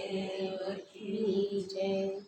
की जय।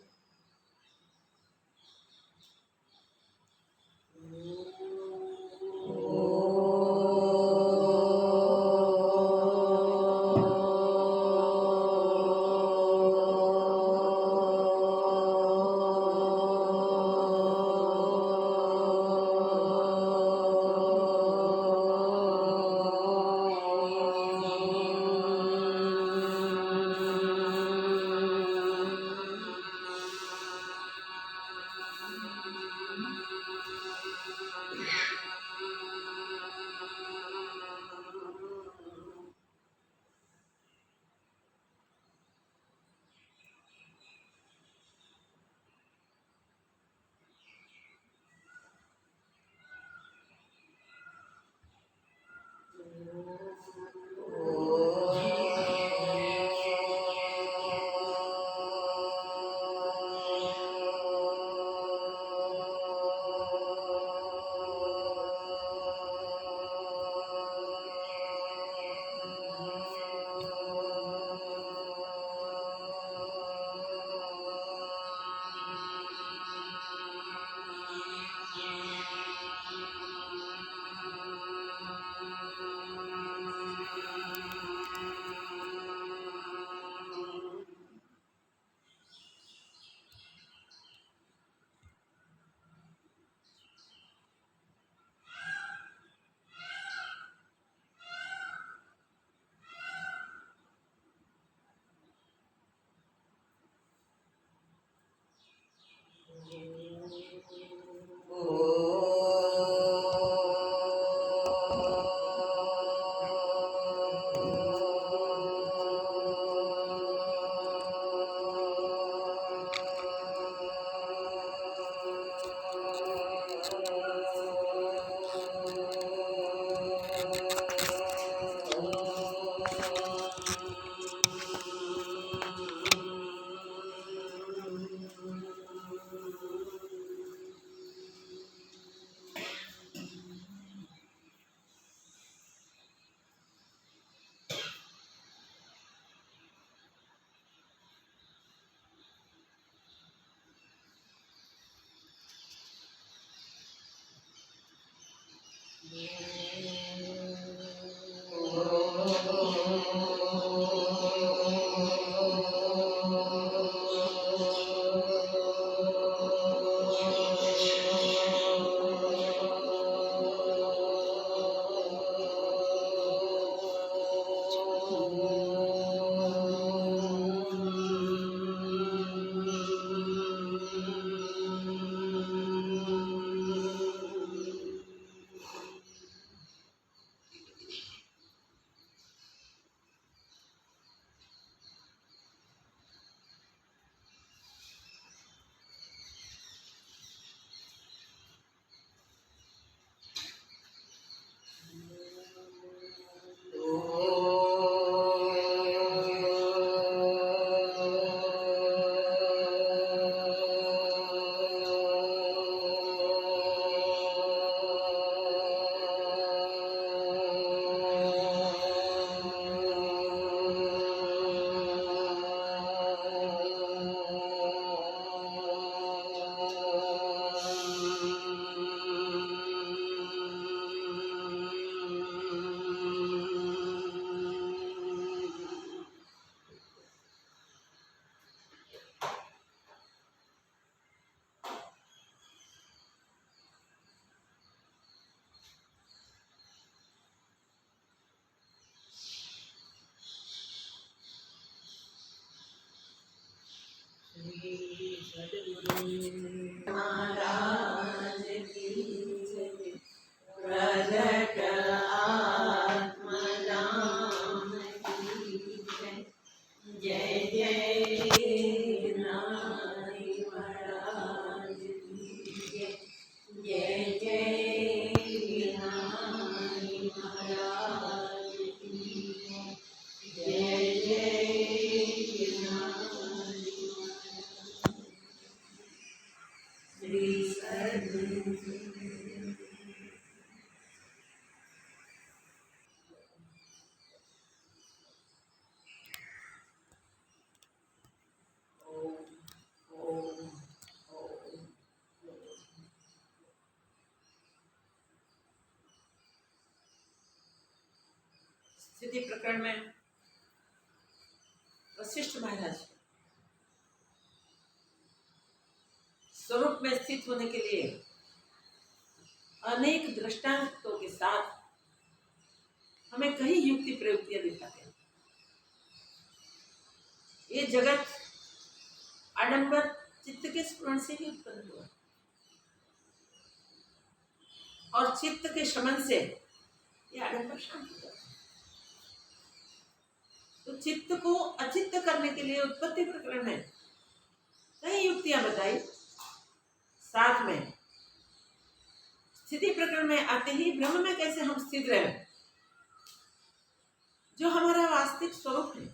महाराज की जय। प्रगट आत्मनाम की जय। जय जय नारी महाराज की जय। जय जय नारी महाराज की जय। जय जय नारी श्री सद्गुरु। स्थिति प्रकरण में वशिष्ठ महाराज स्वरूप में स्थित होने के लिए अनेक दृष्टांतों के साथ हमें कई युक्ति प्रयुक्तियां दिखाते हैं। ये जगत आडंबर चित्त के स्मरण से ही उत्पन्न हुआ और चित्त के शमन से ये आडंबर शांत हो जाता है। तो चित्त को अचित्त करने के लिए उत्पत्ति प्रकरण में कई युक्तियां बताई। साथ में स्थिति प्रकरण में आते ही ब्रह्म में कैसे हम स्थित रहे, जो हमारा वास्तविक स्वरूप है,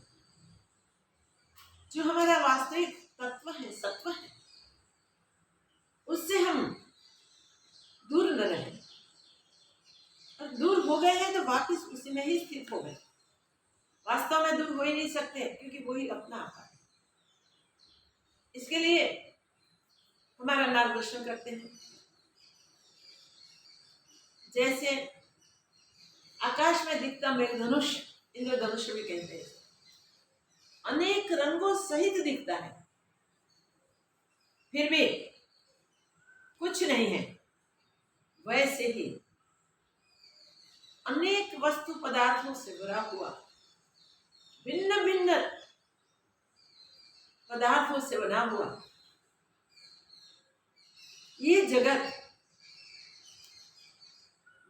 जो हमारा वास्तविक तत्व है, सत्व है, उससे हम दूर न रहे। और दूर हो गए हैं तो वापस उसी में ही स्थित हो गए। वास्तव में दूर हो ही नहीं सकते क्योंकि वही अपना आकार है। इसके लिए हमारा मार्गदर्शन करते हैं। जैसे आकाश में दिखता मेघधनुष, इंद्रधनुष भी कहते हैं, अनेक रंगों सहित दिखता है, फिर भी कुछ नहीं है। वैसे ही अनेक वस्तु पदार्थों से भरा हुआ, भिन्न भिन्न पदार्थों से बना हुआ ये जगत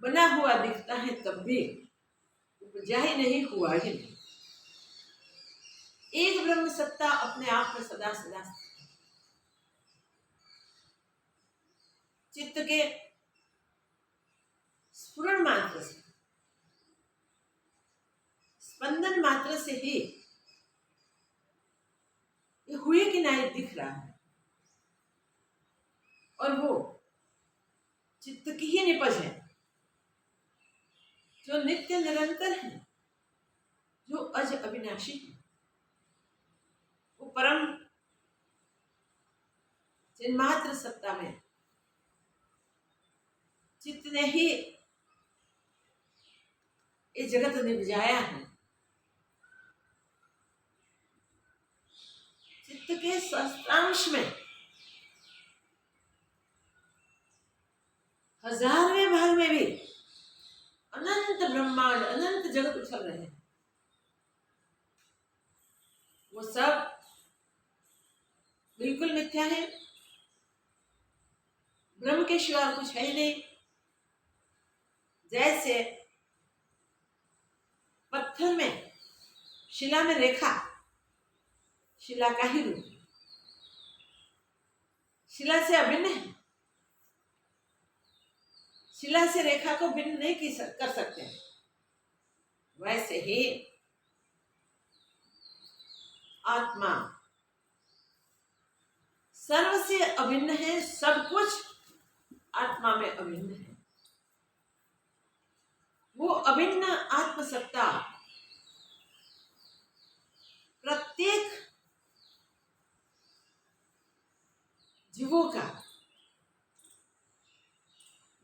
बना हुआ दिखता है, तब भी उपजा ही नहीं, हुआ ही नहीं। एक ब्रह्म सत्ता अपने आप में सदा सदा चित्त के स्फुरण मात्र से, स्पंदन मात्र से ही ये हुए कि नहीं दिख रहा है। और वो चित्त की ही निपज है, जो नित्य निरंतर है, जो अज अविनाशी है। वो परम चिन्मात्र सत्ता में चित्त ने ही ये जगत निपजाया है। चित्त के सहस्त्रांश में हजारवें भाग में भी अनंत ब्रह्मांड, अनंत जगत उछल रहे हैं। वो सब बिल्कुल मिथ्या है, ब्रह्म के सिवा कुछ है ही नहीं। जैसे पत्थर में, शिला में रेखा, शिला का ही रूप, शिला से अभिन्न है। शिला से रेखा को भिन्न नहीं कर सकते। वैसे ही आत्मा सर्व से अभिन्न है, सब कुछ आत्मा में अभिन्न है। वो अभिन्न आत्मसत्ता प्रत्येक जीवों का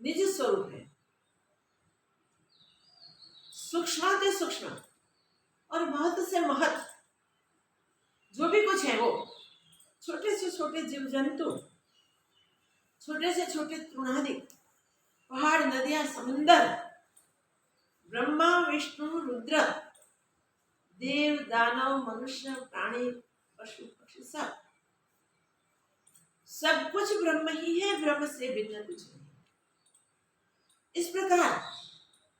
निज स्वरूप है। सूक्ष्माति सूक्ष्म और महत्व से महत्व जो भी कुछ है, वो छोटे से छोटे जीव जंतु, छोटे से छोटे तृणादि, पहाड़, नदियां, समुंदर, ब्रह्मा, विष्णु, रुद्र, देव, दानव, मनुष्य, प्राणी, पशु, पक्षी, सब कुछ ब्रह्म ही है, ब्रह्म से भिन्न कुछ नहीं। इस प्रकार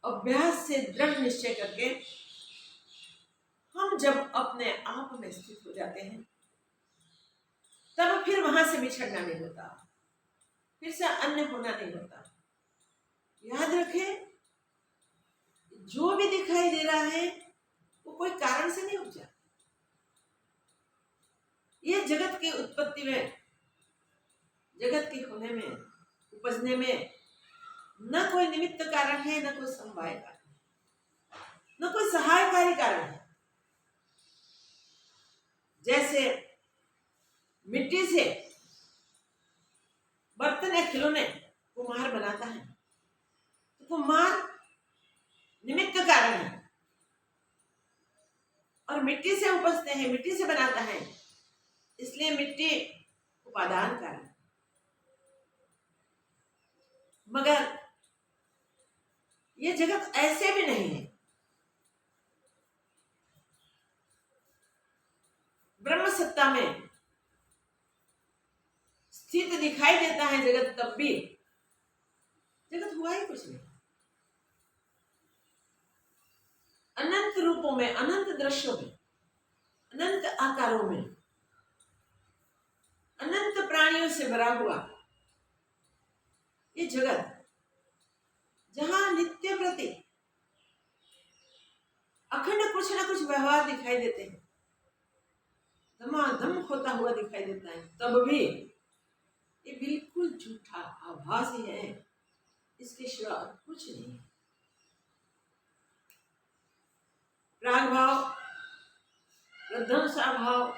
अभ्यास से दृढ़ निश्चय करके हम जब अपने आप में स्थित हो जाते हैं, तब फिर वहां से बिछड़ना नहीं होता, फिर से अन्य होना नहीं होता। याद रखें, जो भी दिखाई दे रहा है वो कोई कारण से नहीं उपजा। ये जगत की उत्पत्ति में, जगत के होने में, उपजने में न कोई निमित्त कारण है, न कोई समवाय कारण, न कोई सहायकारी कारण है। जैसे मिट्टी से बर्तन या खिलौने कुम्हार बनाता है, तो कुम्हार निमित्त कारण है, उपजते हैं, मिट्टी से बनाता है, इसलिए मिट्टी उपादान कारण। मगर ये जगत ऐसे भी नहीं है। ब्रह्म सत्ता में स्थित दिखाई देता है जगत, तब भी जगत हुआ ही कुछ नहीं। अनंत रूपों में, अनंत दृश्यों में, अनंत आकारों में, अनंत प्राणियों से भरा हुआ ये जगत, जहां नित्य प्रति अखंड कुछ ना कुछ व्यवहार दिखाई देते हैं, धमाधम होता हुआ दिखाई देता है, तब भी ये बिल्कुल झूठा आभास ही है, इसके सिवा कुछ नहीं। प्राग भाव, प्रध्वंसा भाव,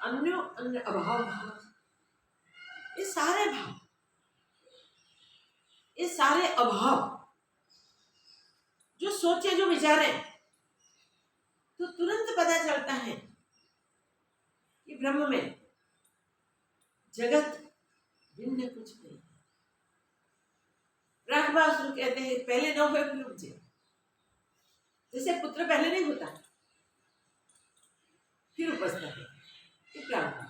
अन्यो अन्य अभाव भाव, ये सारे अभाव जो सोचे, जो विचारे, तो तुरंत पता चलता है कि ब्रह्म में जगत भिन्न कुछ नहीं। प्रागभाव कहते हैं पहले न हुए फिर उपजे। जैसे पुत्र पहले नहीं होता फिर उपजता है, ये प्रागभाव।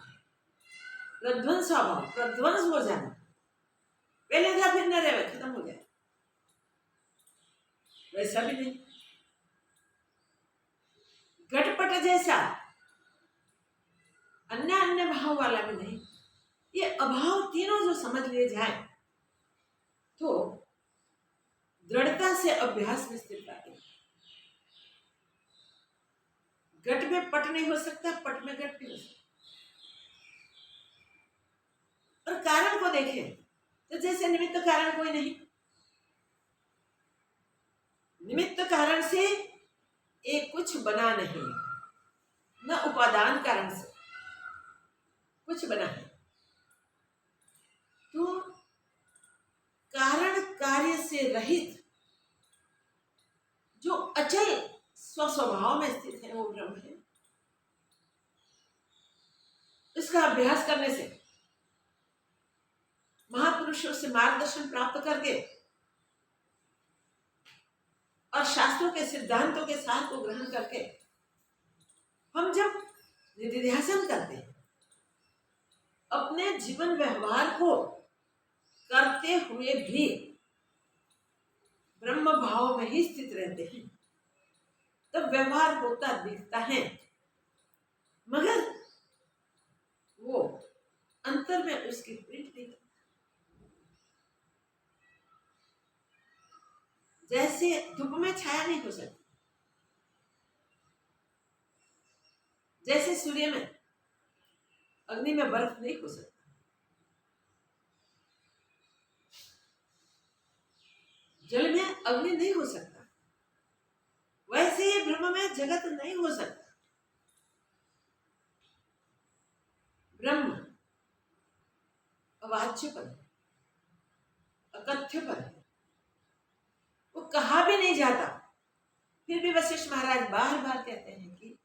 प्रध्वंस भाव, प्रध्वंस हो जाना, पहले था फिर न रहे, खत्म हो गया, वैसा भी नहीं। घटपट जैसा अन्य अन्य भाव वाला भी नहीं। ये अभाव तीनों जो समझ लिए जाए तो दृढ़ता से अभ्यास में स्थिर पाते। घट में पट नहीं हो सकता, पट में घट नहीं हो सकता। और कारण को देखें तो जैसे निमित्त कारण कोई नहीं, निमित्त कारण से एक कुछ बना नहीं, न उपादान कारण से कुछ बना है। तो कारण कार्य से रहित जो अचल स्वस्वभाव में स्थित है वो ब्रह्म है। इसका अभ्यास करने से, महापुरुषों से मार्गदर्शन प्राप्त करके और शास्त्रों के सिद्धांतों के सार को ग्रहण करके हम जब निधिध्यासन करते हैं, अपने जीवन व्यवहार को करते हुए भी ब्रह्म भाव में ही स्थित रहते हैं, तब व्यवहार होता दिखता है, मगर वो अंतर में उसकी प्रिंट नहीं। जैसे धूप में छाया नहीं हो सकती, जैसे सूर्य में, अग्नि में बर्फ नहीं हो सकता, जल में अग्नि नहीं हो सकता, वैसे ही ब्रह्म में जगत नहीं हो सकता। ब्रह्म अवाच्य पद, अकथ्य पद, वो कहा भी नहीं जाता, फिर भी वशिष्ठ महाराज बार बार कहते हैं कि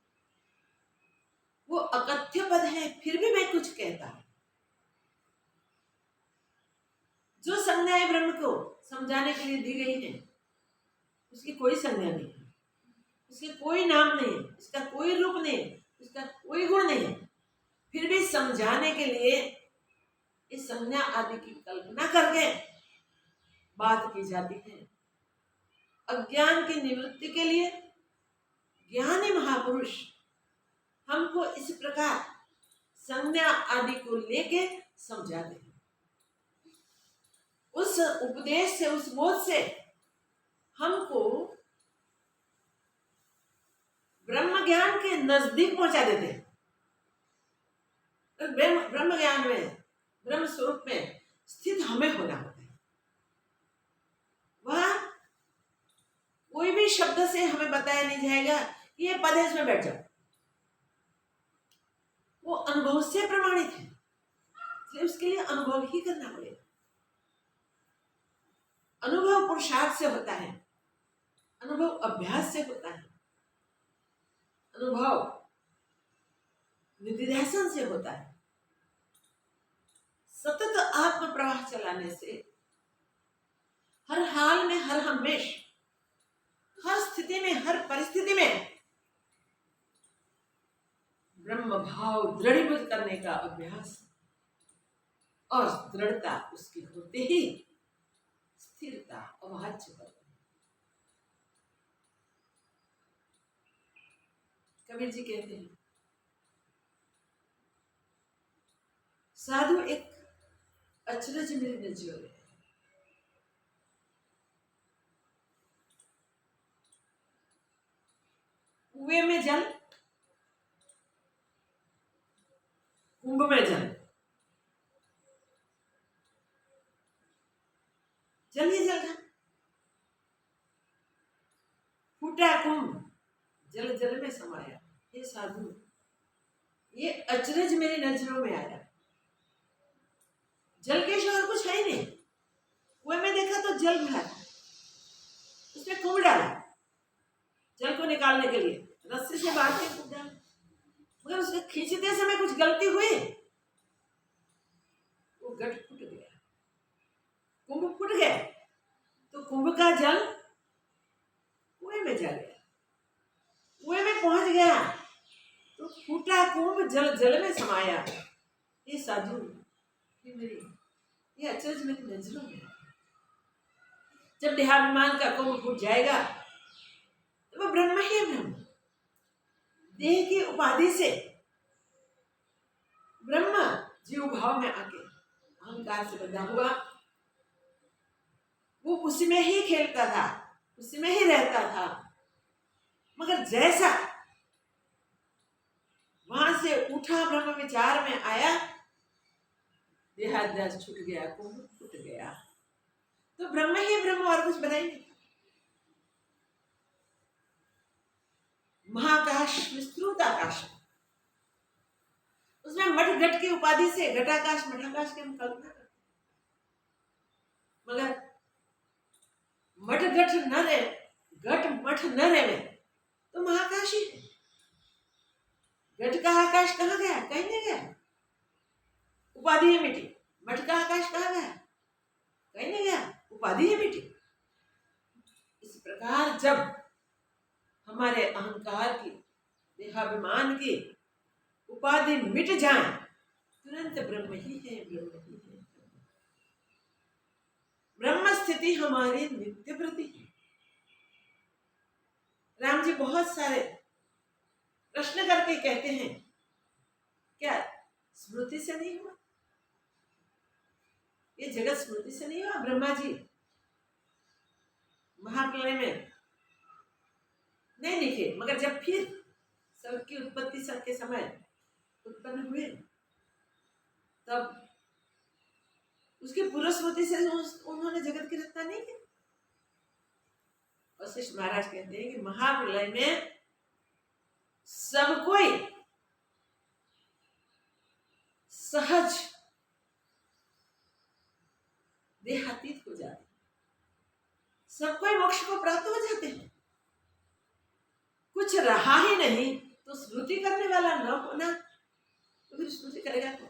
वो अकथ्य पद है, फिर भी मैं कुछ कहता हूं। जो संज्ञाएं ब्रह्म को समझाने के लिए दी गई हैं, उसकी कोई संज्ञा नहीं है, उसके कोई नाम नहीं है, उसका कोई रूप नहीं है, उसका कोई गुण नहीं है, फिर भी समझाने के लिए इस संज्ञा आदि की कल्पना करके बात की जाती है। अज्ञान की निवृत्ति के लिए ज्ञानी महापुरुष हमको इस प्रकार संज्ञा आदि को लेके समझाते हैं। उस उपदेश से, उस बोध से हमको ब्रह्म ज्ञान के नजदीक पहुंचा देते हैं। ब्रह्म ज्ञान में, ब्रह्म स्वरूप में स्थित हमें होना होता है। वह कोई भी शब्द से हमें बताया नहीं जाएगा कि ये पद है, इसमें बैठ जाओ। वो अनुभव से प्रमाणित है, इसलिए उसके लिए अनुभव ही करना पड़ेगा। अनुभव पुरुषार्थ से होता है, अनुभव अभ्यास से होता है। अनुभव निधिध्यासन से होता है। सतत आत्म प्रवाह चलाने से हर हाल में, हर हमेश, हर स्थिति में, हर परिस्थिति में ब्रह्म भाव दृढ़ीभूत करने का अभ्यास और दृढ़ता उसकी होते ही स्थिरता अभाज्य बनती है। कबीर जी कहते हैं, साधु एक अचरज मेरे नजरों में, कुएं में जल, कुंभ में जल, जल ही जल है। फूटा कुंभ जल जल में समाया। ये साधु, ये अचरज मेरी नजरों में आया। जल के सिवा और कुछ है ही नहीं। कुएं में देखा तो जल भरा था, उसमें कुंभ डाला जल को निकालने के लिए, रस्सी से बांध के कुंभ डाला, मगर उसके खींचते समय कुछ गलती हुई, वो गट फूट गया, कुंभ फूट गया। तो कुंभ का जल कुएं में जा गया, कुएं में पहुंच गया तो फूटा कुंभ जल जल में समाया। ये साधु, ये मेरी, ये अचरज मेरी नजरों में। जब देहाभिमान का कुंभ फूट जाएगा तो वह ब्रह्म ही ब्रह्म, देह की उपाधि से ब्रह्म जीव भाव में आके अहंकार से बंधा हुआ, वो उसी में ही खेलता था, उसी में ही रहता था। मगर जैसा वहां से उठा, ब्रह्म विचार में आया, देहाध्यास छूट गया, कुंभ फूट गया। तो ब्रह्म ही ब्रह्म, और कुछ बना ही नहीं। महाकाश विस्तृत आकाश, उसमें मठ घट की उपाधि से घटाकाश मठाकाश की हम कल्पना करते, मगर मठ घट न रहे, घट मठ न रहे तो महाकाश ही है। घट का आकाश कहाँ गया? कहीं नहीं गया, उपाधि ही मिटी। मठ का आकाश कहाँ गया? कहीं नहीं गया, उपाधि ही मिटी। इस प्रकार जब हमारे अहंकार की, देहाभिमान की उपाधि मिट जाए, तुरंत ब्रह्म ही है, ब्रह्म ही है। ब्रह्म स्थिति हमारी नित्य वृत्ति है। राम जी बहुत सारे प्रश्न करके कहते हैं, क्या स्मृति से नहीं हुआ? ये जगत स्मृति से नहीं हुआ? ब्रह्मा जी महाप्रलय में नहीं दिखे, मगर जब फिर सबकी उत्पत्ति सबके समय उत्पन्न हुए, तब उसकी पूर्व स्मृति से उन्होंने जगत की रचना नहीं की। वशिष्ठ महाराज कहते हैं कि महाप्रलय में सब कोई सहज देहातीत हो जाते, सब कोई मोक्ष को प्राप्त हो जाते हैं। कुछ रहा ही नहीं तो स्मृति करने वाला न होना, तो फिर स्मृति करेगा कौन?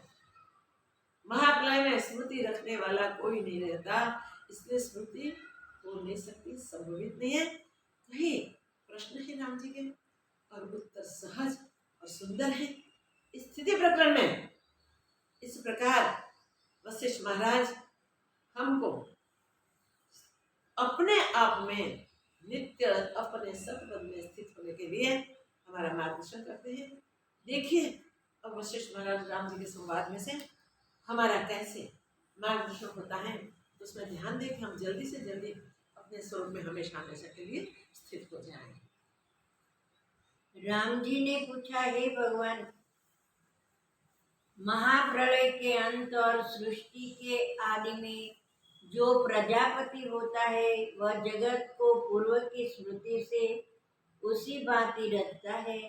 महाप्रलय में स्मृति रखने वाला कोई नहीं रहता, इसलिए स्मृति हो नहीं सकती, संभवित नहीं है। कहीं प्रश्न है राम जी के और उत्तर सहज और सुंदर है। स्थिति प्रकरण में इस प्रकार वशिष्ठ महाराज हमको अपने आप में नित्य अपने सतपद में स्थित होने के लिए हमारा मार्गदर्शन करते हैं। देखिए अब वशिष्ठ महाराज राम जी के संवाद में से हमारा कैसे मार्गदर्शन होता है, तो उसमें ध्यान दें कि हम जल्दी से जल्दी अपने स्वरूप में हमेशा हमेशा के लिए स्थित हो जाएं। राम जी ने पूछा, हे भगवान, महाप्रलय के अंत और सृष्टि के आदि में जो प्रजापति होता है, वह जगत को पूर्व की स्मृति से उसी भांति रचता है,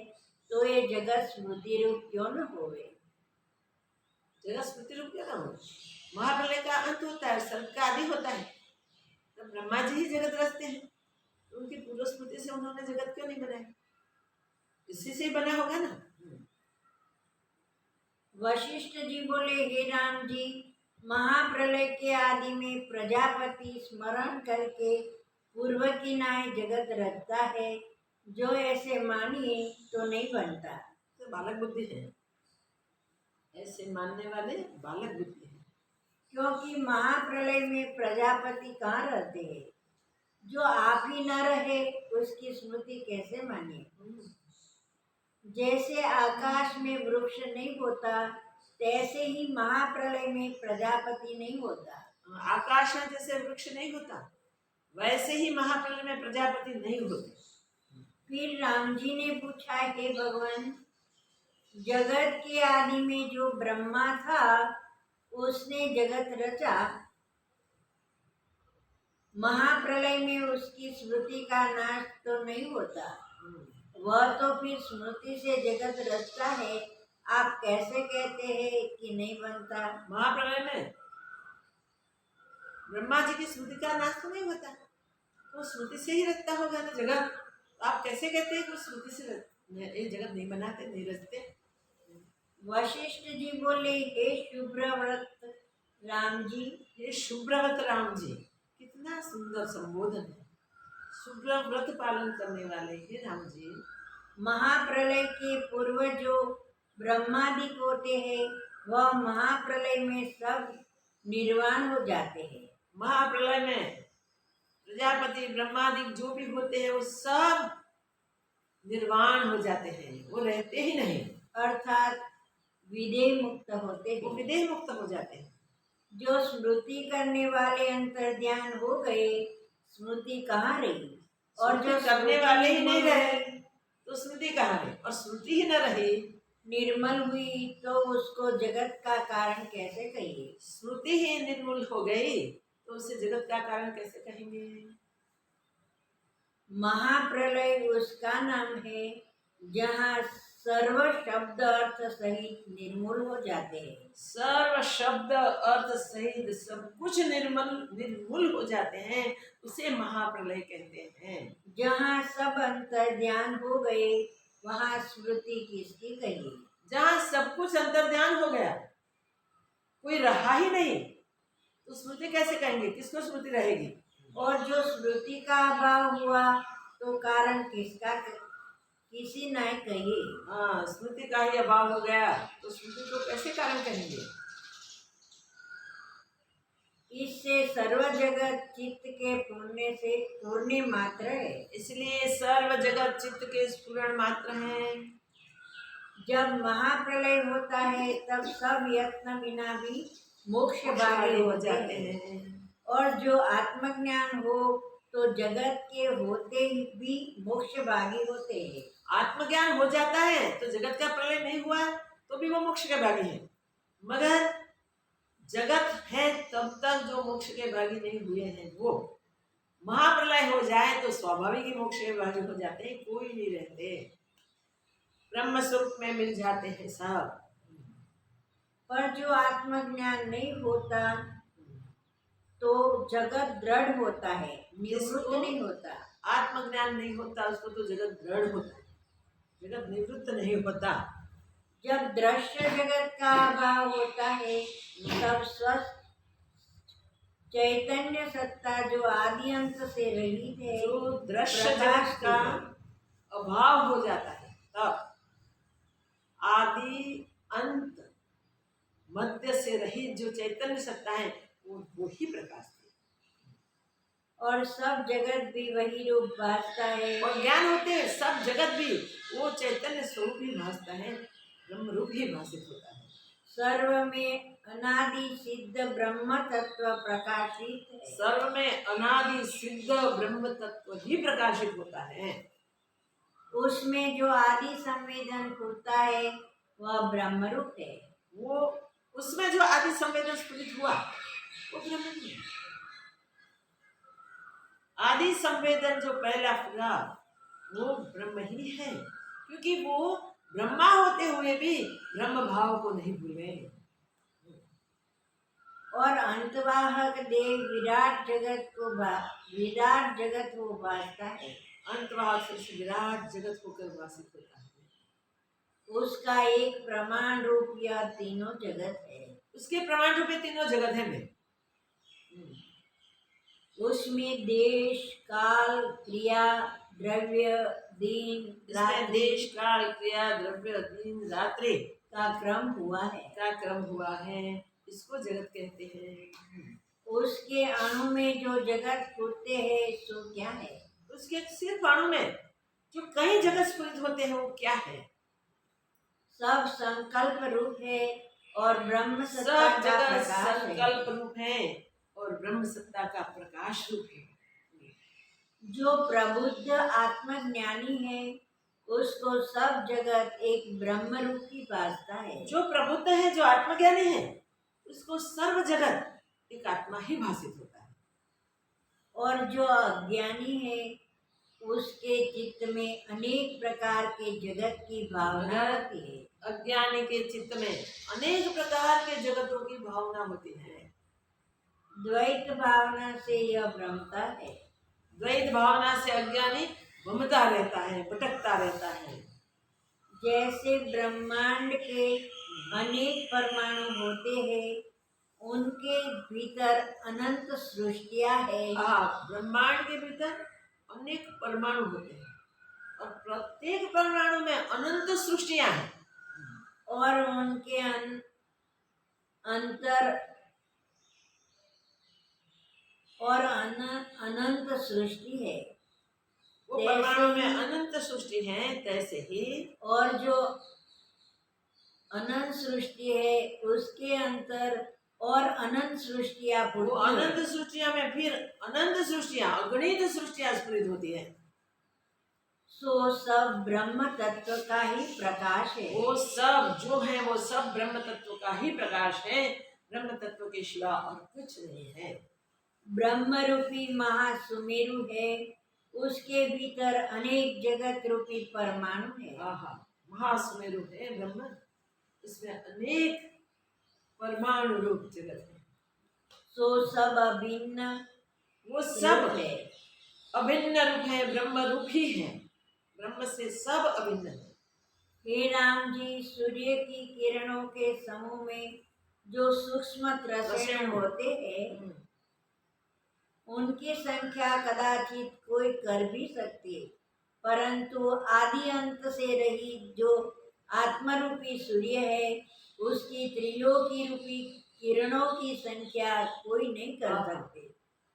तो ये जगत स्मृति रूप क्यों न होवे? जगत स्मृति रूप क्यों न हो? महाप्रलय का अंत होता है, सर्ग का आदि होता है, तो ब्रह्मा जी ही जगत रचते हैं, तो उनकी पूर्व स्मृति से उन्होंने जगत क्यों नहीं बनाया? इसी से ही बना होगा ना। वशिष्ठ जी बोले, हे राम जी, महाप्रलय के आदि में प्रजापति स्मरण करके पूर्व की नाय जगत रचता है। जो ऐसे मानिए तो नहीं बनता। तो बालक बुद्धि है, ऐसे मानने वाले बालक बुद्धि है। क्योंकि महाप्रलय में प्रजापति कहाँ रहते हैं? जो आप ही न रहे उसकी स्मृति कैसे माने? जैसे आकाश में वृक्ष नहीं होता, तैसे ही महाप्रलय में प्रजापति नहीं होता। आकाश में जैसे वृक्ष नहीं होता, वैसे ही महाप्रलय में प्रजापति नहीं होते। फिर राम जी ने पूछा, हे भगवान, जगत के आदि में जो ब्रह्मा था उसने जगत रचा, महाप्रलय में उसकी स्मृति का नाश तो नहीं होता। वह तो फिर स्मृति से जगत रचता है, आप कैसे कहते हैं कि नहीं बनता? महाप्रलय में ब्रह्मा जी की स्मृति का नाश तो नहीं होता, तो स्मृति से ही रचता होगा ना जगत। आप कैसे कहते हैं कि स्मृति से ये जगत नहीं बनाते, नहीं रचते? वशिष्ठ जी बोले, हे शुभ्रव्रत राम जी, ये शुभ्रव्रत राम जी, कितना सुंदर संबोधन है। शुभ्र व्रत पालन करने वाले हे राम जी, महाप्रलय के पूर्व जो ब्रह्मादिक होते हैं वह महाप्रलय में सब निर्वाण हो जाते हैं। महाप्रलय में प्रजापति ब्रह्मादिक जो भी होते हैं वो सब निर्वाण हो जाते हैं, वो रहते ही नहीं, अर्थात विदेह मुक्त होते वो हैं। विदेह मुक्त हो जाते हैं। जो स्मृति करने वाले अंतर्ध्यान हो गए, स्मृति कहाँ रही? और जो करने वाले ही नहीं रहे रहे, तो स्मृति कहाँ रही? और स्मृति ही न रही, निर्मल हुई, तो उसको जगत का कारण कैसे कहिए? स्मृति ही निर्मूल हो गई तो उसे जगत का कारण कैसे कहेंगे? महाप्रलय उसका नाम है जहाँ सर्व शब्द अर्थ सहित निर्मूल हो जाते हैं। सर्व शब्द अर्थ सहित सब कुछ निर्मूल हो जाते हैं, उसे महाप्रलय कहते हैं। जहाँ सब अंतर्ध्यान हो गए वहाँ स्मृति किसकी कहिए? जहाँ सब कुछ अंतर्ध्यान हो गया, कोई रहा ही नहीं, तो स्मृति कैसे कहेंगे? किसको स्मृति रहेगी? और जो स्मृति का अभाव हुआ तो कारण किसका? किसी न कहिए। हाँ, स्मृति का ही अभाव हो गया तो स्मृति को कैसे कारण कहेंगे? इससे सर्व जगत चित्त के पूर्णे मात्र है। इसलिए सर्व जगत चित्त के स्फुरण मात्र है। जब महाप्रलय होता है तब सब यत्न बिना भी मोक्ष भागी हो जाते हैं। और जो आत्मज्ञान हो तो जगत के होते भी मोक्ष भागी होते हैं। आत्मज्ञान हो जाता है तो जगत का प्रलय नहीं हुआ तो भी वो मोक्ष के भागी है, मगर जगत है तब तक जो मोक्ष के भागी नहीं हुए हैं वो महाप्रलय हो जाए तो स्वाभाविक ही मोक्ष के भागी हो जाते हैं, कोई नहीं रहते, ब्रह्म स्वरूप में मिल जाते हैं सब। पर जो आत्मज्ञान नहीं होता तो जगत दृढ़ होता है, निवृत्त नहीं होता। आत्मज्ञान नहीं होता उसको तो जगत दृढ़ होता है, जगत निवृत्त नहीं होता। जब दृश्य जगत का अभाव होता है तब स्वस्थ चैतन्य सत्ता जो आदि अंत से रहित है, जो दृश्य जगत का अभाव हो जाता है तब आदि अंत मध्य से रहित जो चैतन्य सत्ता है वो ही प्रकाशती है। और सब जगत भी वही रूप भासता है। और ज्ञान होते हैं सब जगत भी वो चैतन्य स्वरूप ही भासता है, ब्रह्म रूप ही भाषित होता है। सर्व में अनादि सिद्ध ब्रह्म तत्व प्रकाशित है। सर्व में अनादि सिद्ध ब्रह्म तत्व ही प्रकाशित होता है। उसमें जो आदि संवेदन होता है वह ब्रह्म रूप है। वो उसमें जो आदि संवेदन स्फुरित हुआ वो ब्रह्म ही है। आदि संवेदन जो पहला हुआ वो ब्रह्म ही है, क्योंकि वो ब्रह्मा होते हुए भी ब्रह्म भाव को नहीं भूले। और अंतवाहक देव विराट जगत को भासता है। अंतवाहक से विराट जगत होकर भाषित होता है। उसका एक प्रमाण रूप यह तीनों जगत है। उसके प्रमाण रूपे तीनों जगत है में। उसमें देश काल क्रिया द्रव्य दिन इसमें रात्रि देश काल क्रिया द्रव्य दिन रात्रि का क्रम हुआ है। का क्रम हुआ है, इसको जगत कहते हैं। उसके अणु में जो जगत फूटते हैं सो क्या है? उसके सिर्फ अणु में जो कई जगत स्फुरित होते हैं वो क्या है? सब संकल्प रूप है और ब्रह्म सत्ता सब का जगत प्रकाश है। संकल्प रूप है और ब्रह्म सत्ता का प्रकाश रूप है। जो प्रबुद्ध आत्मज्ञानी है उसको सब जगत एक ब्रह्म रूपी भासता है। जो प्रबुद्ध है, जो आत्मज्ञानी है, उसको सर्व जगत एक आत्मा ही भाषित होता है। और जो अज्ञानी है उसके चित्त में अनेक प्रकार के जगत की भावना होती है। अज्ञानी के चित्त में अनेक प्रकार के जगतों की भावना होती है। द्वैत भावना से यह भ्रमता है। द्वैत भावना से अज्ञानी भ्रमता रहता है, भटकता रहता है। जैसे ब्रह्मांड के अनेक परमाणु होते हैं उनके भीतर अनंत सृष्टियां है। ब्रह्मांड के भीतर अनेक परमाणु होते हैं और प्रत्येक परमाणु में अनंत सृष्टियां हैं और उनके अंतर और अनंत सृष्टि है। वो परमाणु में अनंत सृष्टि है, तैसे ही और जो अनंत सृष्टि है उसके अंतर और अनंत सृष्टियां वो फूटती हैं। अनंत सृष्टियां में फिर अनंत सृष्टियां, अगणित सृष्टियां स्फुरित होती है। सो सब ब्रह्म तत्व का ही प्रकाश है। वो सब जो है वो सब ब्रह्म तत्व का ही प्रकाश है, ब्रह्म तत्व के सिवा और कुछ नहीं है। ब्रह्म रूपी महासुमेरु है, उसके भीतर अनेक जगत रूपी परमाणु है। महासुमेरु है ब्रह्म, इसमें अनेक परमाणु रूप जगत है। सो सब अभिन्न वो सब है, अभिन्न रूप है, ब्रह्म रूप ही है, ब्रह्म से सब अभिन्न है। हे राम जी, सूर्य की किरणों के समूह में जो सूक्ष्म रसायन होते हैं उनकी संख्या कदाचित कोई कर भी सकती, परंतु आदि अंत से रहित जो आत्मरूपी सूर्य है उसकी त्रिलोकी रूपी किरणों की संख्या कोई नहीं कर सकते।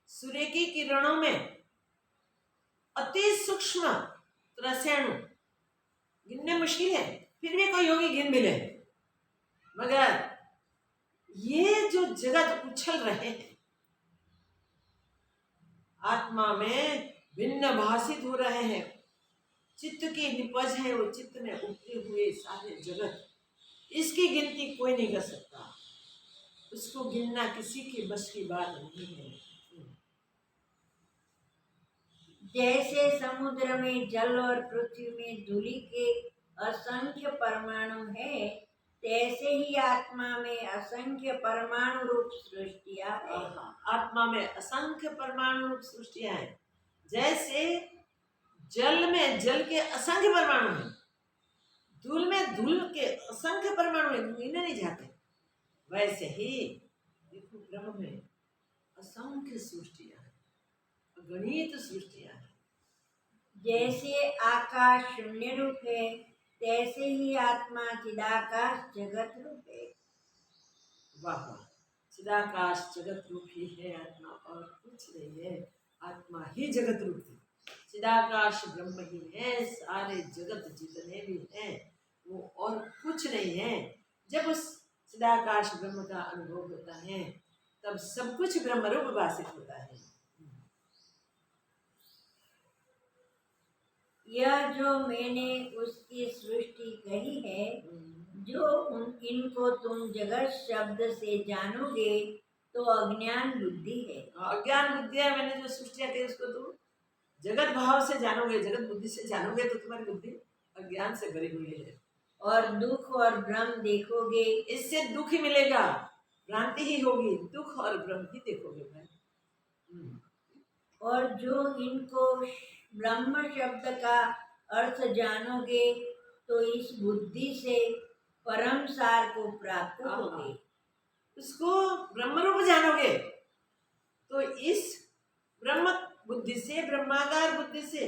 सूर्य की किरणों में अति सूक्ष्म रसायन गिनने मुश्किल है, फिर भी कोई योगी गिन भी ले, मगर ये जो जगत उछल रहे हैं आत्मा में भिन्न भाषित हो रहे हैं, चित्त की निपज है, वो चित्त में उठते हुए सारे जगत, इसकी गिनती कोई नहीं कर सकता, उसको गिनना किसी के बस की बात नहीं है। जैसे समुद्र में जल और पृथ्वी में धूलि के असंख्य परमाणु है, तैसे ही आत्मा में असंख्य परमाणु रूप सृष्टियां है। आत्मा में असंख्य परमाणु रूप सृष्टियां है। जैसे जल में जल के असंख्य परमाणु हैं, धूल में धूल के असंख्य परमाणु हैं, गिने नहीं जाते, वैसे ही देखो ब्रह्म में असंख्य सृष्टियां हैं, अगणित सृष्टियां हैं। जैसे आकाश शून्य रूप है तैसे ही आत्मा चिदाकाश जगत रूप है। वाह वाह, चिदाकाश जगत रूप ही है आत्मा, और कुछ नहीं है, आत्मा ही जगत रूप है, चिदाकाश ब्रह्म ही है, सारे जगत जितने भी हैं वो और कुछ नहीं है। जब उस चिदाकाश ब्रह्म का अनुभव होता है तब सब कुछ ब्रह्म रूप भाषित होता है। यह जो मैंने उसकी सृष्टि कही है, जो इनको तुम जगत शब्द से जानोगे तो अज्ञान बुद्धि है। अज्ञान बुद्धि है, मैंने जो सृष्टियां कही उसको तुम जगत भाव से जानोगे, जगत बुद्धि से जानोगे तो तुम्हारी बुद्धि अज्ञान से भरी हुई है। और दुख और भ्रम देखोगे, इससे दुख ही मिलेगा, भ्रांति ही होगी, दुख और भ्रम ही देखोगे भाई। और जो इनको ब्रह्म शब्द का अर्थ जानोगे तो इस बुद्धि से परम सार को प्राप्त होगे। उसको ब्रह्म रूप जानोगे तो इस ब्रह्म बुद्धि से, ब्रह्माकार बुद्धि से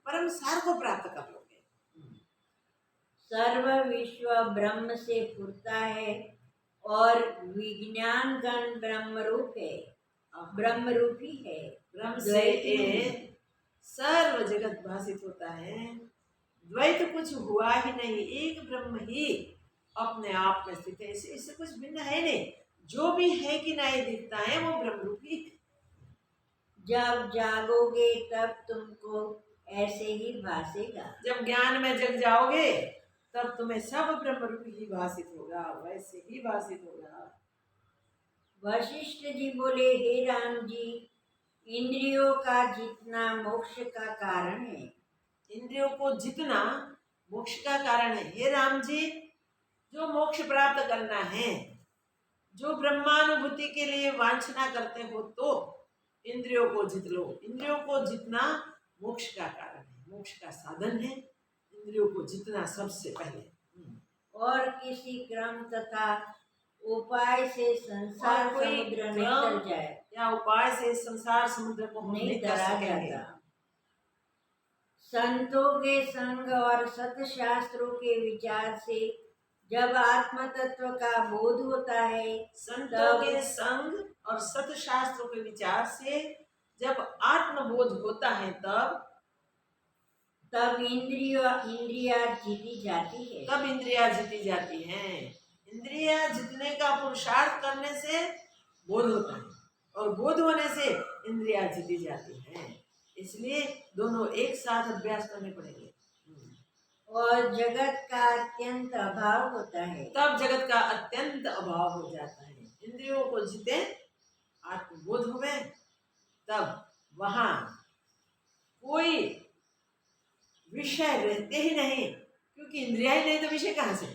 परम सार को प्राप्त कर लोगे। सर्व विश्व ब्रह्म से फूटता है और विज्ञान गण ब्रह्म रूप है, ब्रह्म रूपी है। ब्रह्म से ये सर्व जगत भाषित होता है। द्वैत कुछ हुआ ही नहीं, एक ब्रह्म ही अपने आप में स्थित है। इससे कुछ भिन्न है नहीं। जो भी है कि नहीं दिखता है वो ब्रह्म रूपी है। जब जागोगे तब तुमको ऐसे ही भासेगा। जब ज्ञान में जग जाओगे तब तुम्हें सब ब्रह्म रूपी ही भाषित होगा, वैसे ही भाषित होगा। वशिष्ठ जी बोले, हे राम जी, इंद्रियों का जितना मोक्ष का कारण है। इंद्रियों को जितना मोक्ष का कारण है। हे राम जी, जो मोक्ष प्राप्त करना है, जो ब्रह्मानुभूति के लिए वांछना करते हो तो इंद्रियों को जित लो। इंद्रियों को जितना मोक्ष का कारण है, मोक्ष का साधन है। इंद्रियों को जितना सबसे पहले और किसी क्रम तथा उपाय से संसार समुद्र नहीं तर जाए, या उपाय से संसार समुद्र को हम नहीं कर तरा सकेंगे। जाता। संतों के संग और सतशास्त्रों के विचार से जब आत्म तत्व का बोध होता है, संतों के संग और सतशास्त्रों के विचार से जब आत्मबोध होता है तब इंद्रिया जीती जाती है। तब इंद्रिया जीती जाती हैं। इंद्रिया जीतने का पुरुषार्थ करने से बोध होता है और बोध होने से इंद्रिया जीती जाती हैं। इसलिए दोनों एक साथ अभ्यास करने पड़ेंगे। और जगत का अत्यंत अभाव होता है। तब जगत का अत्यंत अभाव हो जाता है। इंद्रियों को जीते, आत्मबोध हुए, तब वहां कोई विषय रहते ही नहीं, क्योंकि इंद्रिया ही नहीं तो विषय कहाँ से।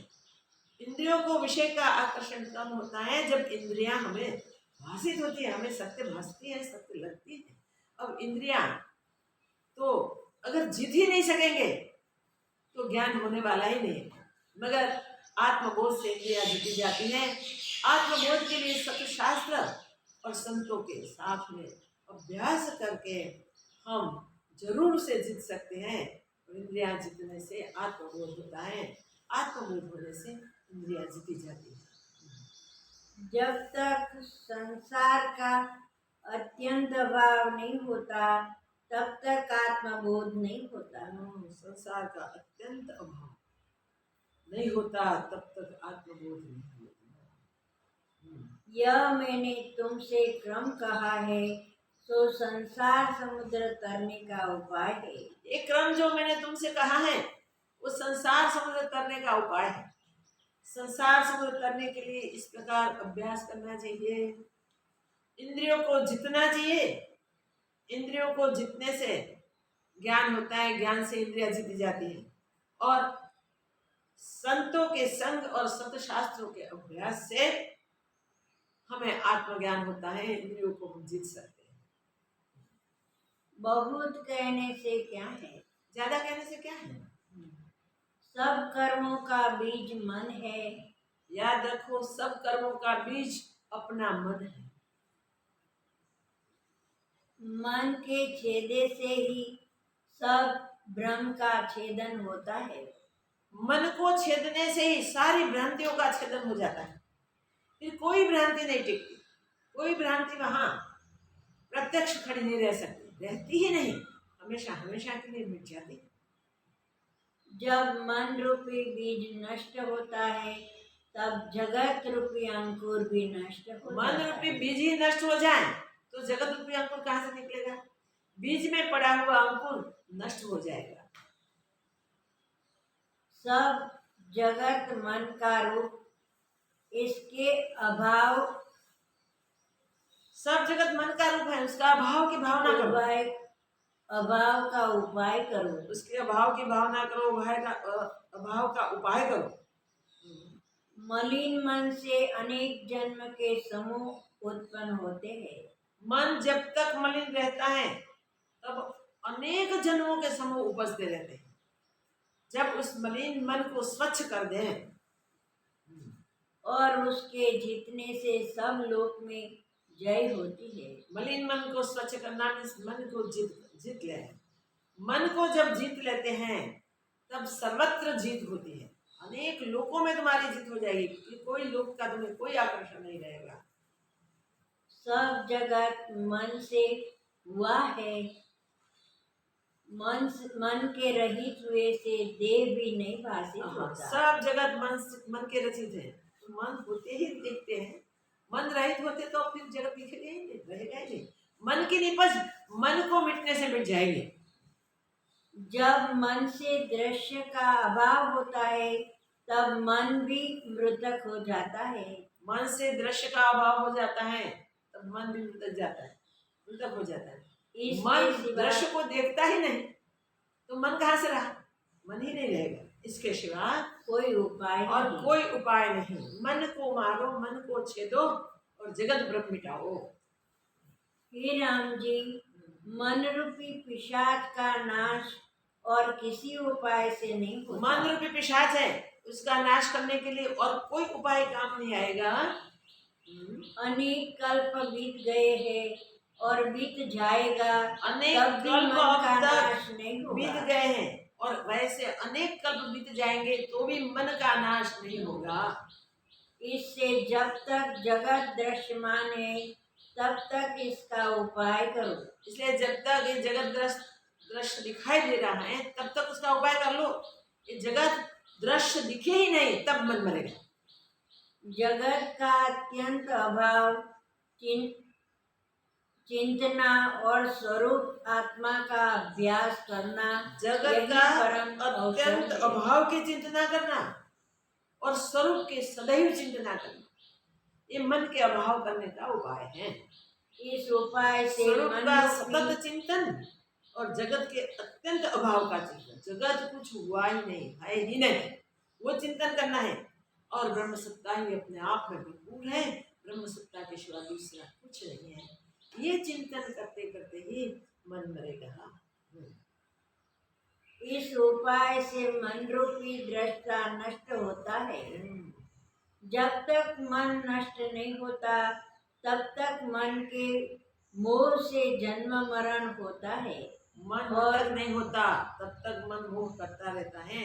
इंद्रियों को विषय का आकर्षण कम होता है जब इंद्रियां हमें भाषित होती है, हमें सत्य भासती है, सत्य लगती है। अब इंद्रियां तो अगर जीत ही नहीं सकेंगे तो ज्ञान होने वाला ही नहीं। मगर आत्मबोध से इंद्रियां जीती जाती हैं। आत्मबोध के लिए सत्यशास्त्र और संतों के साथ में अभ्यास करके हम जरूर उसे जीत सकते हैं। इंद्रियां जीतने से आत्मबोध होता है, आत्मबोध होने से इंद्रियां जीती जाती है। जब तक संसार का अत्यंत अभाव नहीं होता तब तक आत्मबोध नहीं होता। संसार का अत्यंत अभाव नहीं होता तब तक आत्मबोध नहीं होता। यह मैंने तुमसे क्रम कहा है, सो संसार समुद्र तरने का उपाय है। ये क्रम जो मैंने तुमसे कहा है वो संसार समुद्र तरने का उपाय है। संसार समुद्र तरने के लिए इस प्रकार अभ्यास करना चाहिए। इंद्रियों को जितना चाहिए। इंद्रियों को जितने से ज्ञान होता है, ज्ञान से इंद्रियां जीती जाती हैं। और संतों के संग और सतशास्त्रों के अभ्यास से हमें आत्मज्ञान होता है, इंद्रियों को हम जीत सकते हैं। बहुत कहने से क्या है, ज्यादा कहने से क्या है। सब कर्मों का बीज मन है। याद रखो, सब कर्मों का बीज अपना मन है। मन के छेदे से ही सब भ्रम का छेदन होता है। मन को छेदने से ही सारी भ्रांतियों का छेदन हो जाता है। फिर कोई भ्रांति नहीं टिकती। कोई भ्रांति वहां प्रत्यक्ष खड़ी नहीं रह सकती, रहती ही नहीं, हमेशा हमेशा के लिए मिट जाती है। जब मन रूपी बीज नष्ट होता है तब जगत रूपी अंकुर भी नष्ट हो मन जाता रूपी है। बीज ही नष्ट हो जाए तो जगत रूपी अंकुर कहाँ से निकलेगा। बीज में पड़ा हुआ अंकुर नष्ट हो जाएगा। सब जगत मन का रूप, इसके अभाव, सब जगत मन का रूप है, उसका अभाव की भावना करो। अभाव का उपाय करो। उसके अभाव की भावना करो, अभाव का उपाय करो। मलिन मन से अनेक जन्म के समूह उत्पन्न होते हैं। मन जब तक मलिन रहता है तब अनेक जन्मों के समूह उपजते रहते हैं। जब उस मलिन मन को स्वच्छ कर दें और उसके जीतने से सब लोक में जय होती है। मलिन मन को स्वच्छ करना इस मन को जीत ले। मन को जब जीत लेते हैं तब सर्वत्र जीत होती है। अनेक लोकों में तुम्हारी जीत हो जाएगी कि कोई लोक का तुम्हें कोई आकर्षण नहीं रहेगा। सब जगत मन से हुआ है। मन के रहित हुए से देह भी नहीं भाषित होता। सब जगत मन के रचित है। तो मन होते ही दिखते हैं। मन रहित होते तो फिर जगत दिखेगा ही नहीं, रहेगा ही नहीं। मन की निपज मन को मिटने से मिट जाएगी। जब मन से दृश्य का अभाव होता है तब मन भी मृतक हो जाता है। मन से दृश्य का अभाव हो जाता है तब मन भी मृतक जाता है, मृतक हो जाता है। मन दृश्य को देखता ही नहीं तो मन कहाँ से रहा? मन ही नहीं रहेगा। इसके सिवा कोई उपाय और नहीं। कोई उपाय नहीं। मन को मारो, मन को छेदो और जगत ब्रह्म मिटाओ। हे राम जी, मन रूपी पिशाच का नाश और किसी उपाय से नहीं होता। मन रूपी पिशाच है, उसका नाश करने के लिए और कोई उपाय काम नहीं आएगा। अनेक कल्प बीत गए हैं और बीत जाएगा, अनेक तब भी कल्प मन का अब तक नाश नहीं होगा। बीत गए हैं और वैसे अनेक कल्प बीत जाएंगे तो भी मन का नाश नहीं होगा। इससे जब तक जगत दृश्यमान है तब तक इसका उपाय करो। इसलिए जब तक ये जगत दृश्य दिखाई दे रहा है तब तक उसका उपाय कर लो। ये जगत दृश्य दिखे ही नहीं तब मन मरेगा। जगत का अत्यंत अभाव चिंतना और स्वरूप आत्मा का अभ्यास करना, जगत का अत्यंत अभाव की चिंतना करना और स्वरूप के सदैव चिंतना करना, ये मन के अभाव करने का उपाय है। इस उपाय से स्वरूप मन का रूपी सतत चिंतन और जगत के अत्यंत अभाव का चिंतन। जगत कुछ हुआ ही नहीं, है ही नहीं, वो चिंतन करना है। और ब्रह्म सत्ता ही अपने आप में भरपूर है। ब्रह्म सत्ता के सिवा दूसरा कुछ नहीं है। ये चिंतन करते करते ही मन मरेगा। इस उपाय से मन रूपी दृष्टा नष्ट होता है। जब तक मन नष्ट नहीं होता तब तक मन के मोह से जन्म मरण होता है। मन और नहीं होता तब तक मन मोह करता रहता है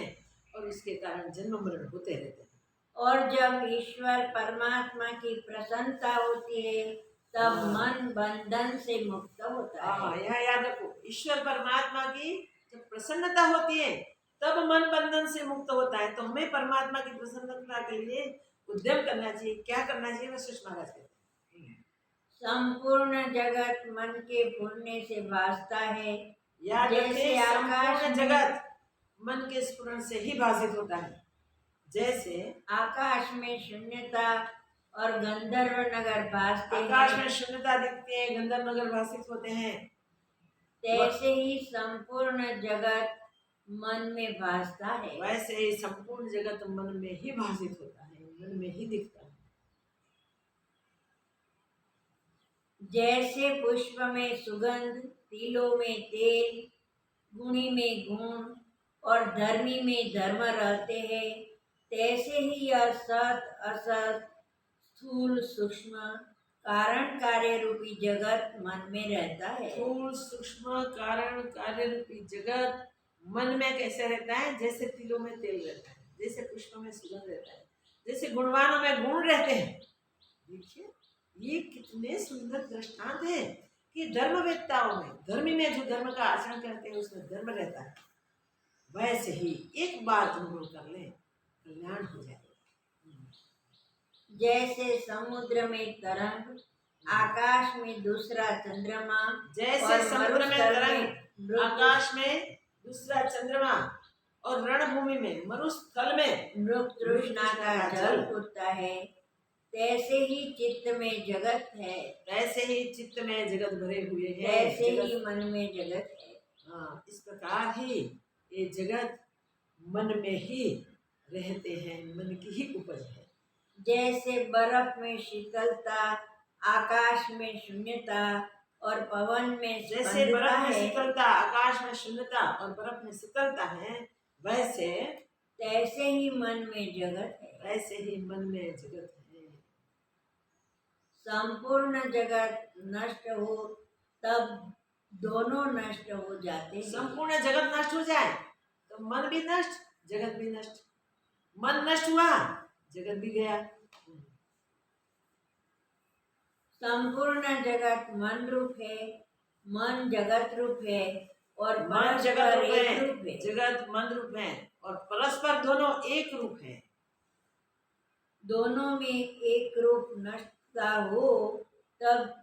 और इसके कारण जन्म मरण होते रहते हैं। और जब ईश्वर परमात्मा की प्रसन्नता होती है तब मन बंधन से मुक्त होता है। यह याद रखो, ईश्वर परमात्मा की जब प्रसन्नता होती है तब मन बंधन से मुक्त होता है। तो हमें परमात्मा की प्रसन्नता के लिए उद्यम करना चाहिए। क्या करना चाहिए? वशिष्ठ महाराज कहते हैं संपूर्ण जगत मन के फूलने से भासता है। याद जैसे रखें, आकाश संपूर्ण जगत मन के स्फुरण से ही भासित होता है। जैसे आकाश में शून्यता और गंधर्व नगर भासते हैं, आकाश में शून्यता दिखती है, गंधर्व नगर भासित होते हैं, तैसे ही संपूर्ण जगत मन में भासता है। वैसे ही संपूर्ण जगत मन में ही भासित होता है, मन में ही दिखता है। जैसे पुष्प में सुगंध, तिलों में तेल, गुणी में गुण और धर्मी में धर्म रहते हैं, तैसे ही यह सत असत स्थूल सूक्ष्म कारण कार्य रूपी जगत मन में रहता है। स्थूल सूक्ष्म कारण कार्य रूपी जगत मन में कैसे रहता है? जैसे तिलों में तेल रहता है, जैसे पुष्प में सुगंध रहता है, जैसे गुणवानों में गुण रहते हैं। देखिए ये कितने सुंदर दृष्टांत है कि धर्मवेत्ताओं में, धर्मी में जो धर्म का आचरण करते हैं उसमें धर्म रहता है। वैसे ही एक बार अनुभव कर लें, कल्याण हो जाएगा। जैसे समुद्र में तरंग, आकाश में दूसरा चंद्रमा, जैसे समुद्र में तरंग, आकाश में दूसरा चंद्रमा और रणभूमि में मरुस्थल में मृग तृष्णा का जल उठता है, तैसे ही चित्त में जगत है। तैसे ही चित्त में जगत भरे हुए हैं, तैसे ही मन में जगत है। हाँ, इस प्रकार ही ये जगत मन में ही रहते हैं, मन की ही उपज है। जैसे बर्फ में शीतलता, आकाश में शून्यता और पवन में जैसे बर्फ में शीतलता, आकाश में शून्यता और बर्फ में शीतलता है, वैसे तैसे ही मन में जगत है। वैसे ही मन में जगत है। संपूर्ण जगत नष्ट हो तब दोनों नष्ट हो जाते हैं। संपूर्ण जगत नष्ट हो जाए तो मन भी नष्ट, जगत भी नष्ट। मन नष्ट हुआ, जगत भी गया। संपूर्ण जगत मन रूप है, मन जगत रूप है और मन जगत परस्पर रूप एक है, रूप है। जगत मन रूप है और परस्पर दोनों एक रूप है। दोनों में एक रूप नष्टता हो तब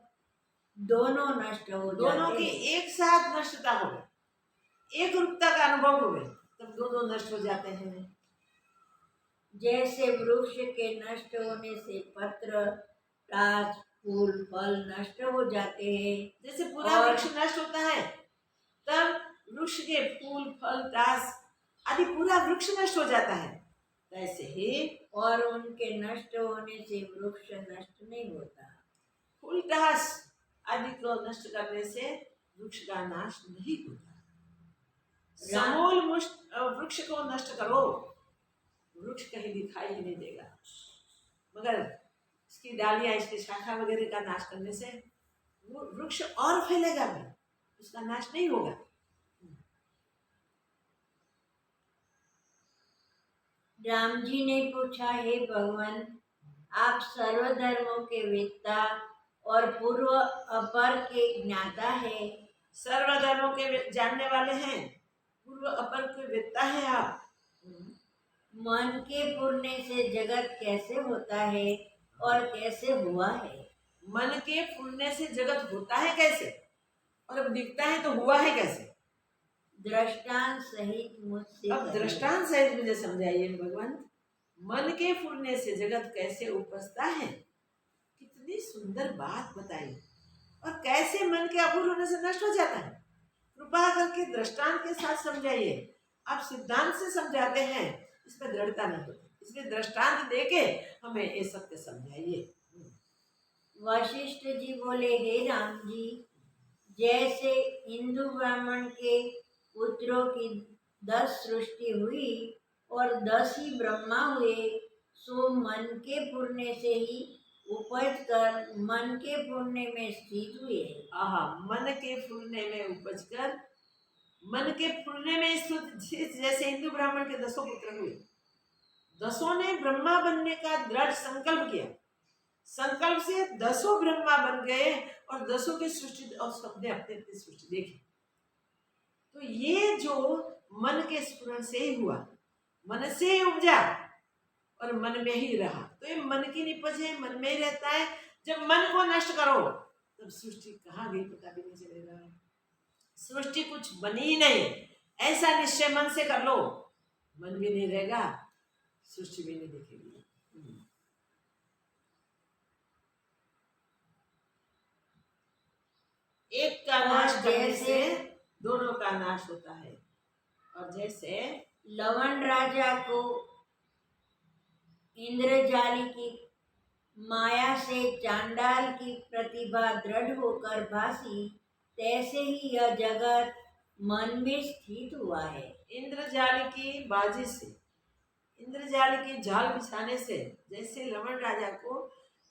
दोनों नष्ट हो दोनों जाते की हैं। एक साथ नष्टता हो गई, एक रूपता का अनुभव हो गया, तब दोनों नष्ट हो जाते हैं। जैसे वृक्ष के नष्ट होने से पत्र, टास, फूल, फल नष्ट हो जाते हैं। जैसे पूरा वृक्ष नष्ट होता है तब वृक्ष के फूल, फल, टास आदि पूरा वृक्ष नष्ट हो जाता है, वैसे ही और उनके नष्ट होने से वृक्ष नष्ट नहीं होता। फूल, टास आदि को नष्ट करने से वृक्ष का नाश नहीं होता। समूल वृक्ष को नष्ट करो, वृक्ष कहीं दिखाई ही नहीं देगा, मगर इसकी डालियां, इसकी शाखा वगैरह का नाश करने से वो वृक्ष और फैलेगा भी, उसका नाश नहीं होगा। राम जी ने पूछा, हे भगवान, आप सर्वधर्मों के वेत्ता और पूर्व अपर के ज्ञाता है। सर्वधर्मों के जानने वाले हैं, पूर्व अपर के वेत्ता है आप। मन के फूरने से जगत कैसे होता है और कैसे हुआ है? मन के फूलने से जगत होता है कैसे और अब दिखता है तो हुआ है कैसे? दृष्टांत सहित मुझसे अब कहिए। दृष्टांत सहित मुझे समझाइए भगवान, मन के फूलने से जगत कैसे उपजता है? कितनी सुंदर बात बताई। और कैसे मन के अपूर्ण होने से नष्ट हो जाता है? कृपा करके दृष्टांत के साथ समझाइए। आप सिद्धांत से समझाते हैं, इसमें दृढ़ता नहीं होती, इसलिए दृष्टांत देके हमें ये सत्य समझाइए। वशिष्ठ जी बोले, हे राम जी, जैसे हिंदू ब्राह्मण के पुत्रों की 10 सृष्टि हुई और 10 ही ब्रह्मा हुए, सो मन के फूरने से ही उपज कर मन के फूरने में स्थित हुए। आहा, मन के फूलने में उपज कर मन के फूलने में स्थित, जैसे हिंदू ब्राह्मण के 10 पुत्र हुए, 10 ने ब्रह्मा बनने का दृढ़ संकल्प किया, संकल्प से 10 ब्रह्मा बन गए और 10 की सृष्टि और सबने अपनी अपनी सृष्टि देखी। तो ये जो मन के स्फुरण से ही हुआ, मन से ही उपजा और मन में ही रहा, तो ये मन की निपज है, मन में ही रहता है। जब मन को नष्ट करो तब सृष्टि कहाँ गई पता भी नहीं चलेगा, सृष्टि कुछ बनी ही नहीं। ऐसा निश्चय मन से कर लो, मन भी नहीं रहेगा, सृष्टि भी नहीं दिखेगी। एक का नाश करने से दोनों का नाश होता है। और जैसे लवण राजा को इंद्रजाली की माया से चांडाल की प्रतिभा दृढ़ होकर भासी, तैसे ही यह जगत मन में स्थित हुआ है। इंद्रजाल की बाजी से, इंद्रजाल की जाल बिछाने से जैसे लवण राजा को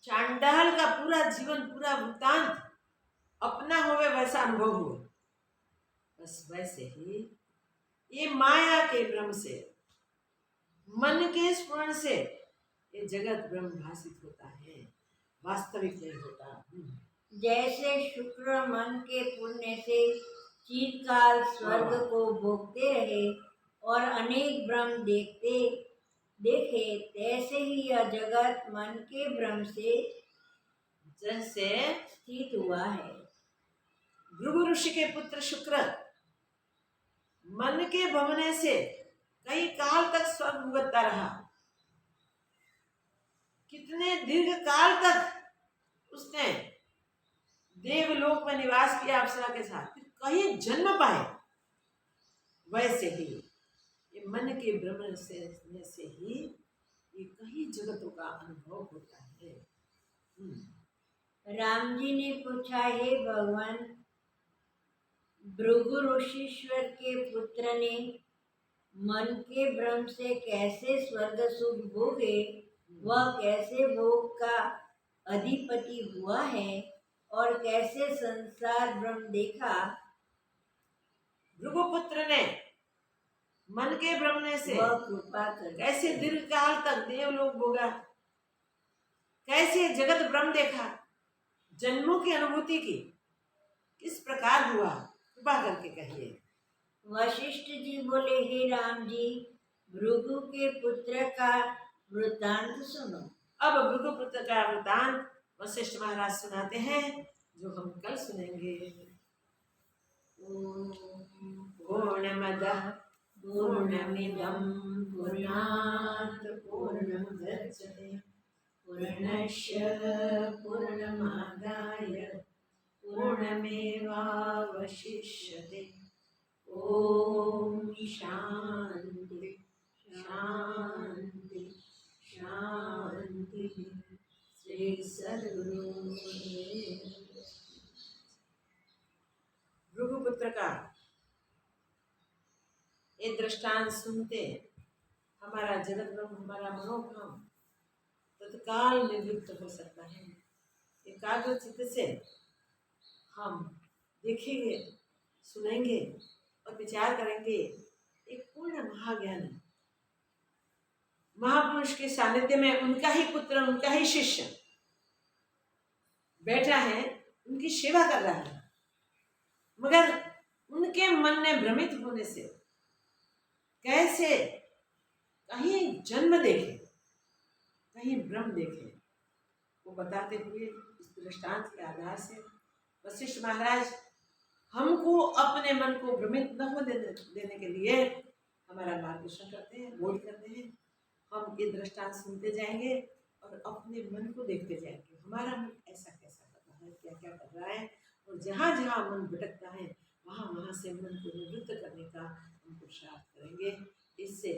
चांडाल का पूरा जीवन, पूरा वृत्तांत अपना होवे वैसा अनुभव हुआ, बस वैसे ही ये माया के भ्रम से, मन के स्मरण से ये जगत ब्रह्म भाषित होता है, वास्तविक नहीं होता। जैसे शुक्र मन के पुण्य से चिरकाल स्वर्ग को भोगते रहे और अनेक भ्रम देखे, तैसे ही यह जगत मन के भ्रम से जैसे स्थित हुआ है। भृगु ऋषि के पुत्र शुक्र मन के भवने से कई काल तक स्वर्ग भुगतता रहा, कितने दीर्घ काल तक उसने देवलोक में निवास किया अप्सरा के साथ, फिर कई जन्म पाए। वैसे ही ये मन के भ्रमण से ही ये कई जगतों का अनुभव होता है। राम जी ने पूछा, हे भगवान, भृगु ऋषिश्वर के पुत्र ने मन के भ्रम से कैसे स्वर्ग सुख भोगे, वह कैसे भोग का अधिपति हुआ है, और कैसे संसार भ्रम देखा, भृगुपुत्र ने मन के भ्रमने से वह कृपा कर कैसे दीर्घ काल तक देवलोक भोगा, कैसे जगत भ्रम देखा, जन्मों की अनुभूति की, किस प्रकार हुआ, कृपा करके कहिए। वशिष्ठ जी बोले, हे राम जी, भृगु के पुत्र का वृतांत सुनो। अब भृगुपुत्र का वृतांत वशिष्ठ महाराज सुनाते हैं, जो हम कल सुनेंगे। पूर्णमदः पूर्णमिदं पूर्णात् पूर्णमुदच्यते पूर्णस्य पूर्णमादाय पूर्णमेवावशिष्यते। ओम शांति शांति शांति। श्री सद्गुरु भृगुपुत्र का ये दृष्टांत सुनते हमारा जगत भ्रम, हमारा मनोभ्रम तत्काल निवृत्त हो सकता है। एकाग्र चित्त से हम देखेंगे, सुनेंगे और विचार करेंगे। एक पूर्ण महाज्ञानी महापुरुष के सानिध्य में उनका ही पुत्र, उनका ही शिष्य बैठा है, उनकी सेवा कर रहा है, मगर उनके मन में भ्रमित होने से कैसे कहीं जन्म देखे, कहीं भ्रम देखे, वो बताते हुए इस दृष्टांत के आधार से वशिष्ठ महाराज हमको अपने मन को भ्रमित न हो देने के लिए हमारा मार्गदर्शन करते हैं, बोध करते हैं। हम ये दृष्टांत सुनते जाएंगे और अपने मन को देखते जाएंगे, हमारा मन ऐसा कैसा कर रहा है, क्या क्या कर रहा है, और जहाँ जहाँ मन भटकता है वहाँ वहाँ से मन को निवृत्त करने का हम पुरुषार्थ करेंगे। इससे